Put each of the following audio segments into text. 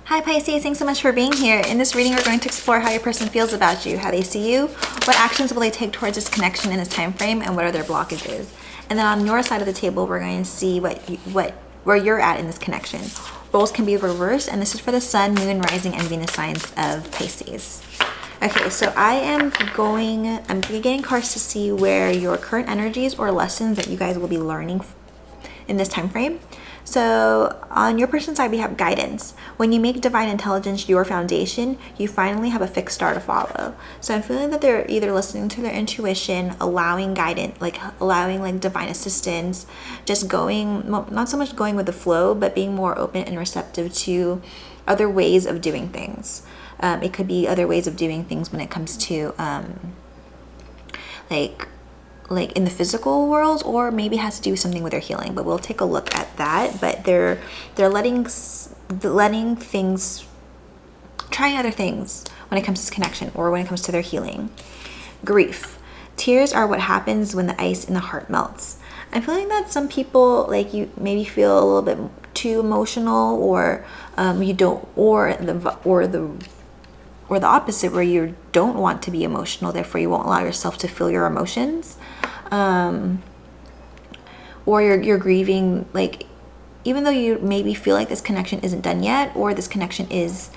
Hi Pisces, thanks so much for being here. In this reading, we're going to explore how your person feels about you, how they see you, what actions will they take towards this connection in this time frame, and what are their blockages. And then on your side of the table, we're going to see where you're at in this connection. Roles can be reversed, and this is for the Sun, Moon, Rising, and Venus signs of Pisces. Okay, so I'm getting cards to see where your current energies or lessons that you guys will be learning in this time frame. So on your person's side, we have guidance. When you make divine intelligence your foundation, you finally have a fixed star to follow. So I'm feeling that they're either listening to their intuition, allowing guidance, allowing divine assistance, just going, not so much going with the flow, but being more open and receptive to other ways of doing things. It could be other ways of doing things when it comes to like in the physical world, or maybe has to do something with their healing, but we'll take a look at that. But they're letting things, trying other things when it comes to this connection or when it comes to their healing. Grief. Tears are what happens when the ice in the heart melts. I'm feeling that some people, you maybe feel a little bit too emotional, or you don't, or the opposite, where you don't want to be emotional, therefore you won't allow yourself to feel your emotions. Or you're grieving, even though you maybe feel like this connection isn't done yet, or this connection is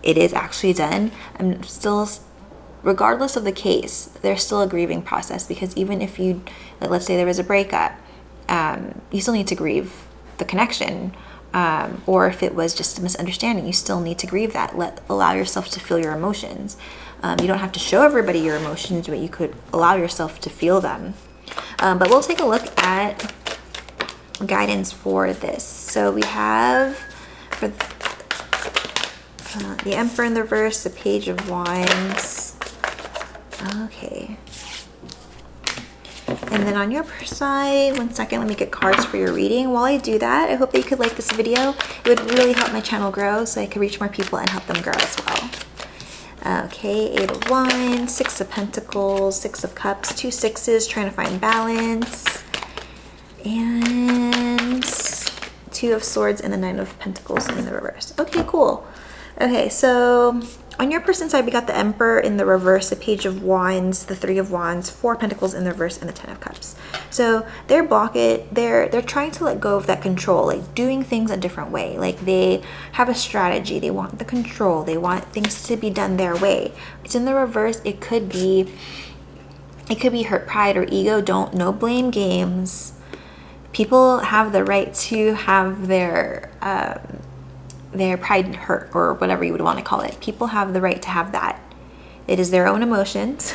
it is actually done, I'm still, regardless of the case, there's still a grieving process, because even if you, let's say there was a breakup, you still need to grieve the connection. Or if it was just a misunderstanding, you still need to grieve that. Allow yourself to feel your emotions. You don't have to show everybody your emotions, but you could allow yourself to feel them. But we'll take a look at guidance for this. So we have for the Emperor in the reverse, the Page of Wands. Okay. And then on your side, one second, let me get cards for your reading. While I do that, I hope that you could like this video. It would really help my channel grow, so I could reach more people and help them grow as well. Okay, 8 of Wands, 6 of Pentacles, 6 of Cups, 2 sixes, trying to find balance. And 2 of Swords and the 9 of Pentacles in the reverse. Okay, cool. Okay, so on your person's side, we got the Emperor in the reverse, the Page of Wands, the 3 of Wands, 4 Pentacles in the reverse, and the 10 of Cups. So they're trying to let go of that control, doing things a different way. They have a strategy. They want the control. They want things to be done their way. It's in the reverse. It could be hurt pride or ego. No blame games. People have the right to have their pride hurt, or whatever you would want to call it. People have the right to have that. It is their own emotions.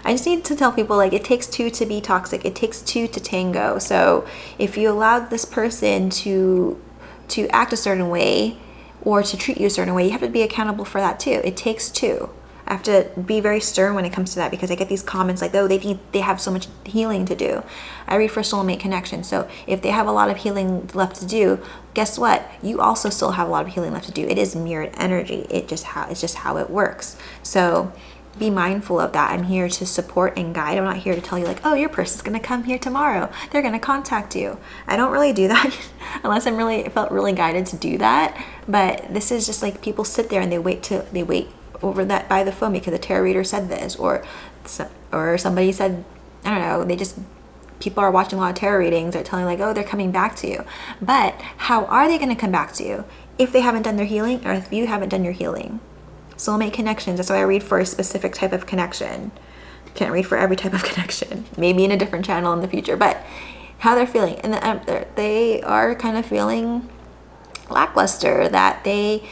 I just need to tell people, it takes two to be toxic. It takes two to tango. So if you allow this person to act a certain way or to treat you a certain way, you have to be accountable for that too. It takes two. I have to be very stern when it comes to that, because I get these comments oh, they have so much healing to do. I read for soulmate connection. So if they have a lot of healing left to do, guess what? You also still have a lot of healing left to do. It is mirrored energy. It's just how it works. So be mindful of that. I'm here to support and guide. I'm not here to tell you oh, your person's going to come here tomorrow. They're going to contact you. I don't really do that unless I felt really guided to do that. But this is just people sit there and they wait over that by the phone because the tarot reader said this, or somebody said, I don't know, people are watching a lot of tarot readings. They're telling oh, they're coming back to you. But how are they going to come back to you if they haven't done their healing, or if you haven't done your healing? Soulmate connections, that's why I read for a specific type of connection. Can't read for every type of connection. Maybe in a different channel in the future. But how they're feeling, and they are kind of feeling lackluster, that they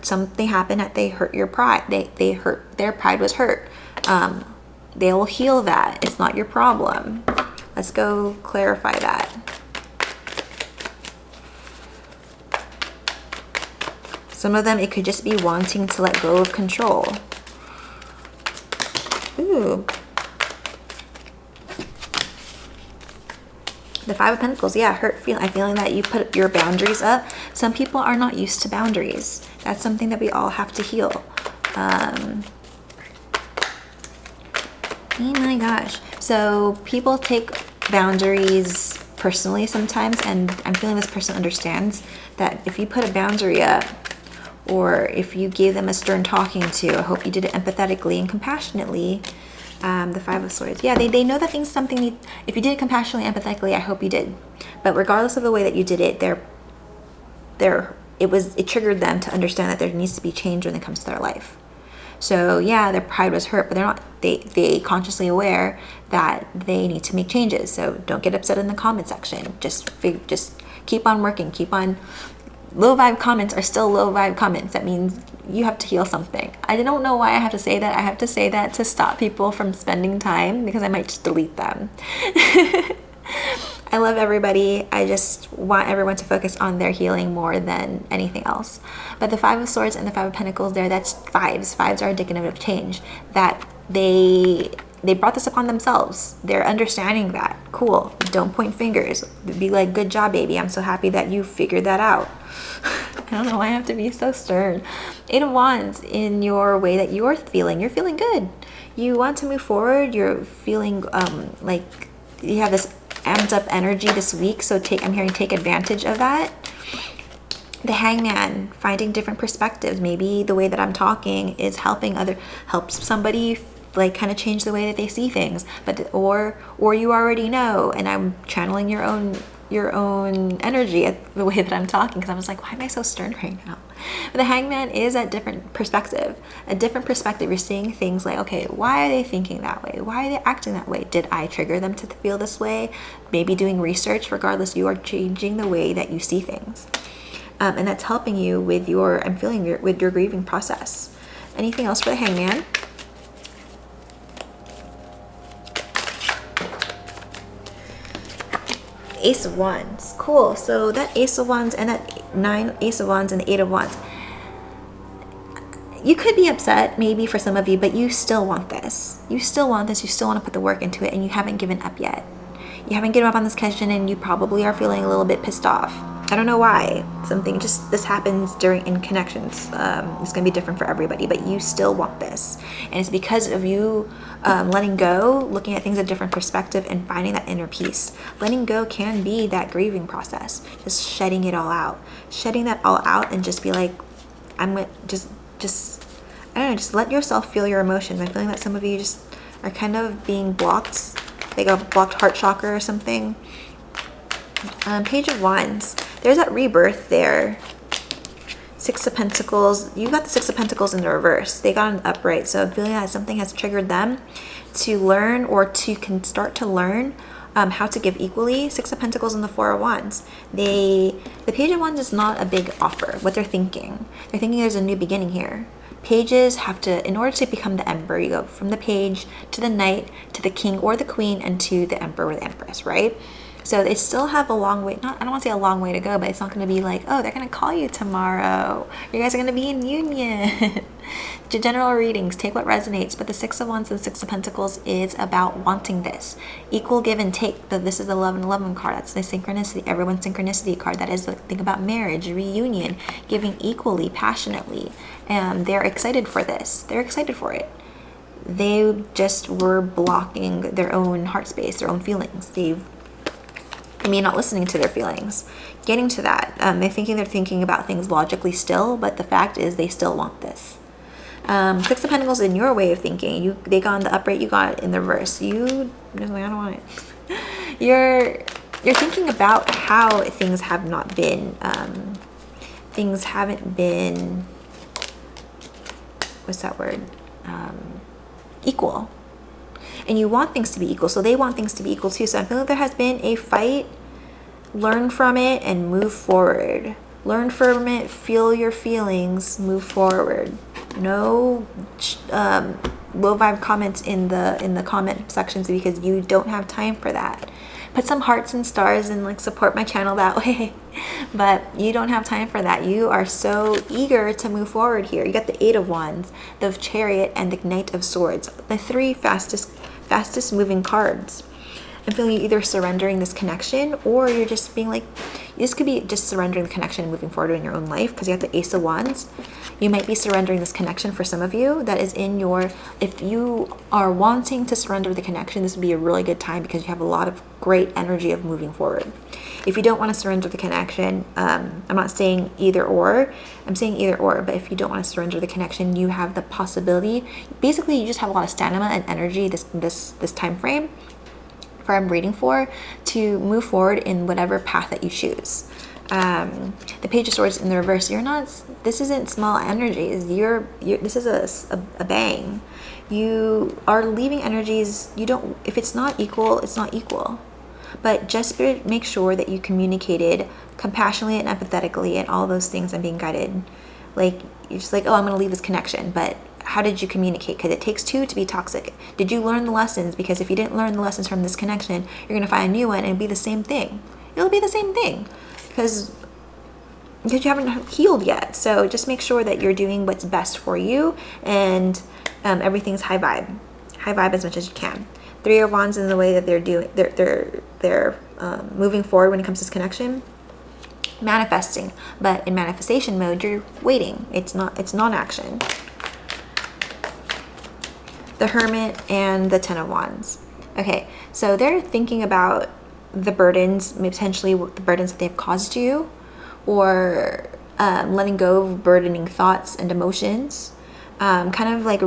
something happened, that they hurt your pride. Their pride was hurt. They will heal that. It's not your problem. Let's go clarify that. Some of them, it could just be wanting to let go of control. Ooh. The 5 of Pentacles, yeah, I'm feeling that you put your boundaries up. Some people are not used to boundaries. That's something that we all have to heal. Oh my gosh. So people take boundaries personally sometimes, and I'm feeling this person understands that if you put a boundary up, or if you gave them a stern talking to, I hope you did it empathetically and compassionately. The Five of Swords. Yeah, they know that things, something, if you did it compassionately, empathetically, I hope you did. But regardless of the way that you did it, it triggered them to understand that there needs to be change when it comes to their life. So yeah, their pride was hurt, but they consciously aware that they need to make changes. So don't get upset in the comment section. Just keep on working, keep on. Low vibe comments are still low vibe comments. That means you have to heal something. I don't know why I have to say that. I have to say that to stop people from spending time, because I might just delete them. I love everybody. I just want everyone to focus on their healing more than anything else. But the Five of Swords and the Five of Pentacles there, that's fives. Fives are indicative of change. That they brought this upon themselves. They're understanding that. Cool. Don't point fingers. Be like, good job, baby. I'm so happy that you figured that out. I don't know why I have to be so stern. Eight of Wands, in your way that you're feeling good. You want to move forward. You're feeling like you have this amped up energy this week. So I'm hearing take advantage of that. The Hangman, finding different perspectives. Maybe the way that I'm talking is helps somebody like kind of change the way that they see things. But or you already know, and I'm channeling your own energy at the way that I'm talking, because I was like, why am I so stern right now? But the Hangman is a different perspective. You're seeing things like, okay, why are they thinking that way? Why are they acting that way? Did I trigger them to feel this way? Maybe doing research. Regardless, you are changing the way that you see things. And that's helping you with your grieving process. Anything else for the Hangman? Ace of Wands. Cool. So that Ace of Wands and that Ace of Wands and the Eight of Wands. You could be upset maybe for some of you, but you still want this. You still want this. You still want to put the work into it, and you haven't given up yet. You haven't given up on this question, and you probably are feeling a little bit pissed off. I don't know why. This happens in connections. It's going to be different for everybody, but you still want this. And it's because of you letting go, looking at things a different perspective, and finding that inner peace. Letting go can be that grieving process. Just shedding it all out. Shedding that all out and just be like, I don't know, just let yourself feel your emotions. I'm feeling that some of you just are kind of being blocked. Like a blocked heart chakra or something. Page of Wands. There's that rebirth there. Six of Pentacles. You got the Six of Pentacles in the reverse. They got an upright. So I'm feeling that something has triggered them to learn, or can start to learn how to give equally. Six of Pentacles and the Four of Wands. The Page of Wands is not a big offer. What they're thinking there's a new beginning here. Pages have to, in order to become the Emperor, you go from the Page to the Knight to the King or the Queen and to the Emperor or the Empress, right? So they still have a long way, I don't want to say a long way to go, but it's not going to be like, oh, they're going to call you tomorrow. You guys are going to be in union. General readings, take what resonates. But the Six of Wands and the Six of Pentacles is about wanting this. Equal give and take. This is the Love and 11 card. That's the synchronicity, everyone's synchronicity card. That is the thing about marriage, reunion, giving equally, passionately. And they're excited for this. They're excited for it. They just were blocking their own heart space, their own feelings. Not listening to their feelings. Getting to that. They're thinking about things logically still, but the fact is they still want this. Six of Pentacles in your way of thinking. They got in the upright, you got it in the reverse. You're like, I don't want it. You're thinking about how things have not been, things haven't been, what's that word? Equal. And you want things to be equal, so they want things to be equal too. So I feel like there has been a fight. Learn from it and move forward. Learn from it, feel your feelings, move forward. No low vibe comments in the comment sections, because you don't have time for that. Put some hearts and stars and support my channel that way. But you don't have time for that. You are so eager to move forward here. You got the Eight of Wands, the Chariot, and the Knight of Swords. The three fastest moving cards. I'm feeling you either surrendering this connection, or you're just being like, this could be just surrendering the connection and moving forward in your own life, because you have the Ace of Wands. You might be surrendering this connection for some of you. That is in your, if you are wanting to surrender the connection, this would be a really good time because you have a lot of great energy of moving forward. If you don't want to surrender the connection, I'm not saying either or, I'm saying either or, but if you don't want to surrender the connection, you have the possibility, basically you just have a lot of stamina and energy this time frame for I'm reading for, to move forward in whatever path that you choose. The Page of Swords in the reverse, you're not, this isn't small energies, this is a bang. You are leaving energies, you don't, if it's not equal, it's not equal. But just make sure that you communicated compassionately and empathetically and all those things and being guided. Like, you're just like, oh, I'm going to leave this connection, but how did you communicate? Because it takes two to be toxic. Did you learn the lessons? Because if you didn't learn the lessons from this connection, you're going to find a new one and it'll be the same thing. It'll be the same thing because you haven't healed yet. So just make sure that you're doing what's best for you, and everything's high vibe as much as you can. Three of Wands in the way that they're doing, they're moving forward when it comes to this connection, manifesting. But in manifestation mode, you're waiting. It's non-action. The Hermit and the Ten of Wands. Okay, so they're thinking about the burdens, potentially the burdens that they've caused you, or letting go of burdening thoughts and emotions, kind of like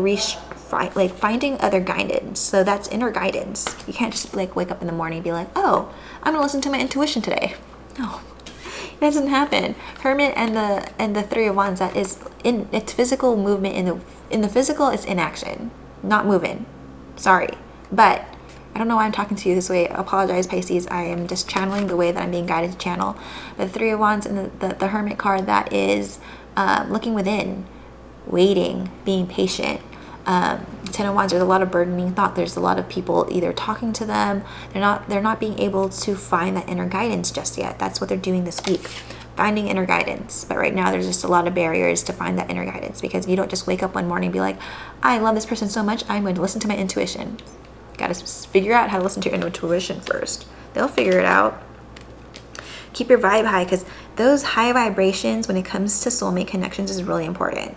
finding other guidance. So that's inner guidance. You can't just like wake up in the morning and be like, oh, I'm gonna listen to my intuition today. No, it doesn't happen. Hermit and the Three of Wands, that is in its physical movement. In the physical, it's inaction, not moving. Sorry, but I don't know why I'm talking to you this way. I apologize, Pisces. I am just channeling the way that I'm being guided to channel. The Three of Wands and the Hermit card, that is looking within, waiting, being patient. Ten of Wands, there's a lot of burdening thought. There's a lot of people either talking to them. They're not being able to find that inner guidance just yet. That's what they're doing this week, finding inner guidance. But right now, there's just a lot of barriers to find that inner guidance, because you don't just wake up one morning and be like, I love this person so much, I'm going to listen to my intuition. Got to figure out how to listen to your intuition first. They'll figure it out. Keep your vibe high, because those high vibrations when it comes to soulmate connections is really important.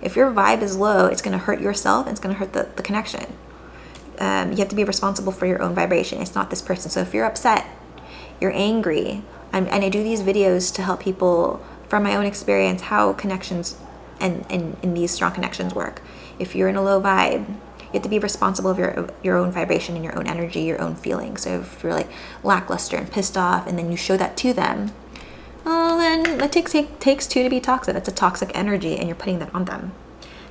If your vibe is low, it's going to hurt yourself and it's going to hurt the connection. You have to be responsible for your own vibration. It's not this person. So if you're upset, you're angry, and I do these videos to help people from my own experience how connections and these strong connections work. If you're in a low vibe, you have to be responsible of your own vibration and your own energy, your own feelings. So if you're like lackluster and pissed off, and then you show that to them, well, then it takes two to be toxic. That's a toxic energy, and you're putting that on them.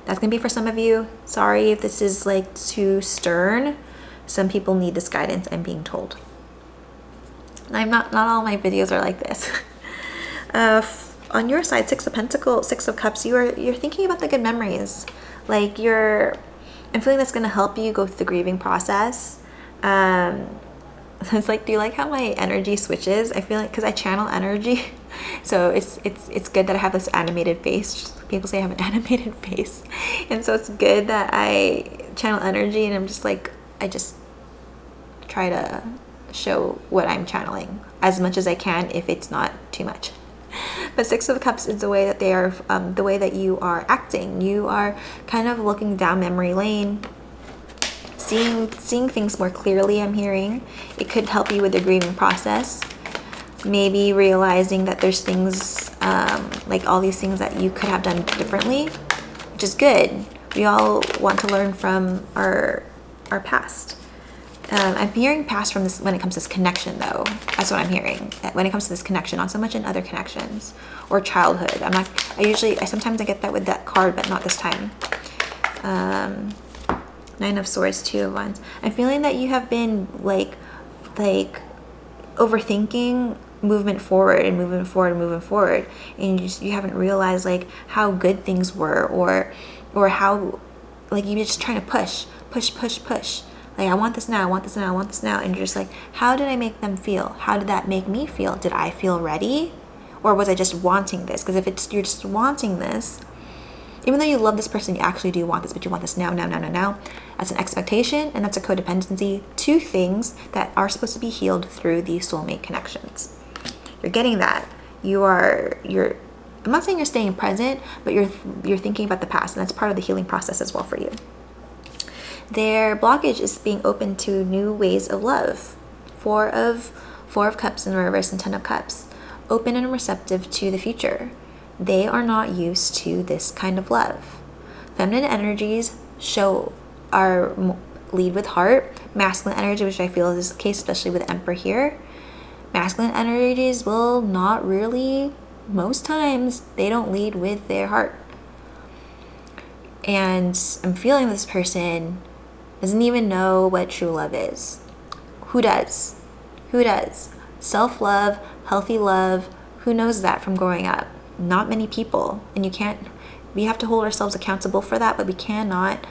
That's gonna be for some of you. Sorry if this is like too stern. Some people need this guidance, I'm being told. Not all my videos are like this. On your side, Six of Pentacles, Six of Cups, you're thinking about the good memories. Like I'm feeling that's gonna help you go through the grieving process. It's like, do you like how my energy switches? I feel like, because I channel energy, so it's good that I have this animated face. People say I have an animated face, and so it's good that I channel energy, and I'm just like, I just try to show what I'm channeling as much as I can, if it's not too much. But Six of Cups is the way that they are, the way that you are acting. You are kind of looking down memory lane, seeing things more clearly. I'm hearing it could help you with the grieving process. Maybe realizing that there's things like all these things that you could have done differently, which is good. We all want to learn from our past. I'm hearing past from this when it comes to this connection, though. That's what I'm hearing. When it comes to this connection, not so much in other connections or childhood. Sometimes I get that with that card, but not this time. Nine of Swords, Two of Wands. I'm feeling that you have been like overthinking movement forward, and you haven't realized like how good things were, or how like you're just trying to push. Like, I want this now, and you're just like, how did I make them feel? How did that make me feel? Did I feel ready, or was I just wanting this? Because if you're just wanting this, Even though you love this person, you actually do want this, but you want this now, now, now, now, now. That's an expectation, and that's a codependency. Two things that are supposed to be healed through these soulmate connections. You're getting that. You're I'm not saying you're staying present, but you're thinking about the past, and that's part of the healing process as well for you. Their blockage is being open to new ways of love. Four of Cups in the reverse and 10 of Cups. Open and receptive to the future. They are not used to this kind of love. Feminine energies lead with heart. Masculine energy, which I feel is the case, especially with Emperor here. Masculine energies will not really, most times, they don't lead with their heart. And I'm feeling this person doesn't even know what true love is. Who does? Who does? Self-love, healthy love, who knows that from growing up? Not many people. And we have to hold ourselves accountable for that, but we cannot,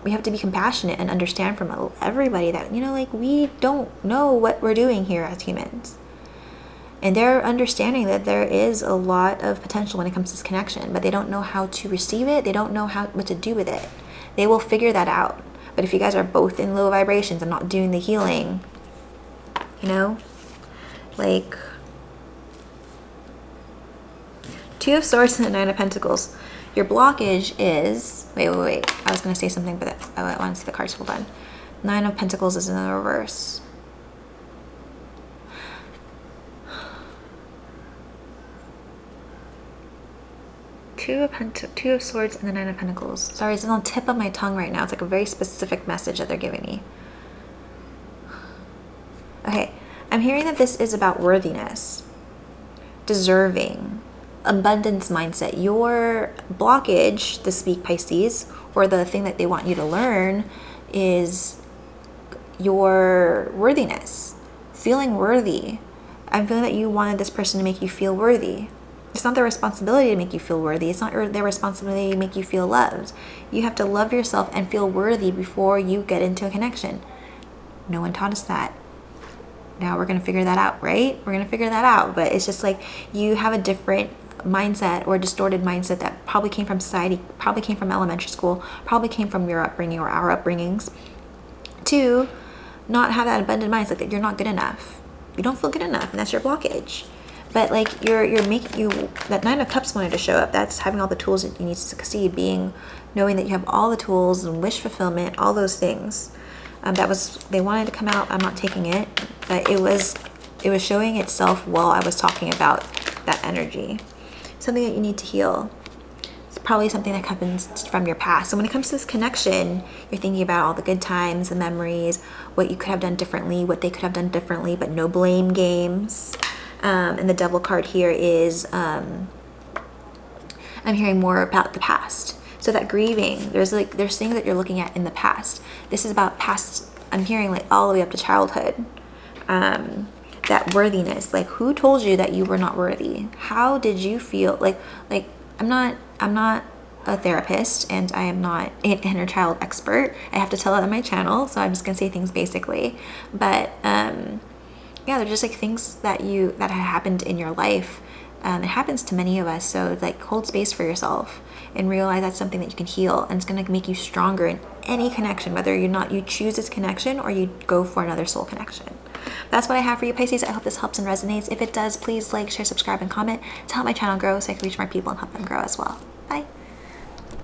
we have to be compassionate and understand from everybody that, we don't know what we're doing here as humans. And they're understanding that there is a lot of potential when it comes to this connection, but they don't know how to receive it. They don't know what to do with it. They will figure that out. But if you guys are both in low vibrations and not doing the healing, Two of Swords and the 9 of Pentacles. Your blockage is... Wait. I was going to say something, but I want to see the cards. Hold on. 9 of Pentacles is in the reverse. Two of Swords and the 9 of Pentacles. Sorry, it's on the tip of my tongue right now. It's like a very specific message that they're giving me. Okay, I'm hearing that this is about worthiness, deserving, abundance mindset. Your blockage this week, Pisces, or the thing that they want you to learn is your worthiness, feeling worthy. I'm feeling that you wanted this person to make you feel worthy. It's not their responsibility to make you feel worthy. It's not their responsibility to make you feel loved. You have to love yourself and feel worthy before you get into a connection. No one taught us that. Now we're going to figure that out, right? We're going to figure that out. But it's just like you have a different mindset or distorted mindset that probably came from society, probably came from elementary school, probably came from your upbringing or our upbringings, to not have that abundant mindset that you're not good enough. You don't feel good enough, and that's your blockage. But like that 9 of Cups wanted to show up. That's having all the tools that you need to succeed, knowing that you have all the tools and wish fulfillment, all those things. They wanted to come out. I'm not taking it, but it was showing itself while I was talking about that energy. Something that you need to heal. It's probably something that happens from your past. So when it comes to this connection, you're thinking about all the good times, the memories, what you could have done differently, what they could have done differently, but no blame games. And the Devil card here is, I'm hearing more about the past. So that grieving, there's things that you're looking at in the past. This is about past, I'm hearing like all the way up to childhood. That worthiness, like who told you that you were not worthy? How did you feel? Like I'm not a therapist, and I am not an inner child expert. I have to tell it on my channel, so I'm just gonna say things basically. But yeah, they're just like things that have happened in your life. It happens to many of us, so like hold space for yourself and realize that's something that you can heal, and it's going to make you stronger in any connection, whether you choose this connection or you go for another soul connection. That's what I have for you, Pisces. I hope this helps and resonates. If it does, please like, share, subscribe, and comment to help my channel grow so I can reach more people and help them grow as well.